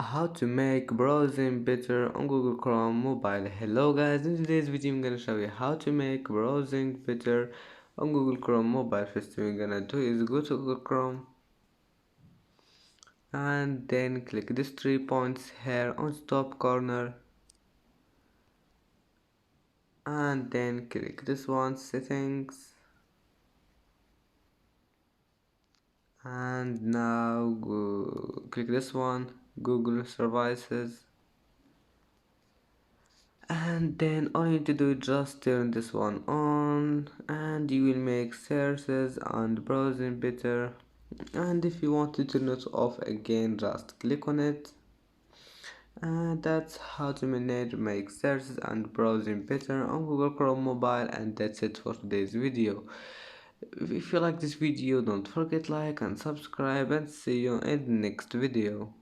How to make browsing better on Google Chrome mobile. Hello guys, in today's video I'm gonna show you how to make browsing better on Google Chrome mobile. First thing we're gonna do is go to Google Chrome and then click these 3 points here on top corner and then click this one, settings, and now click this one, Google services, and then all you need to do is just turn this one on and you will make searches and browsing better. And if you want to turn it off again, just click on it. And that's how to manage make searches and browsing better on Google Chrome mobile. And that's it for today's video. If you like this video, don't forget like and subscribe, and see you in the next video.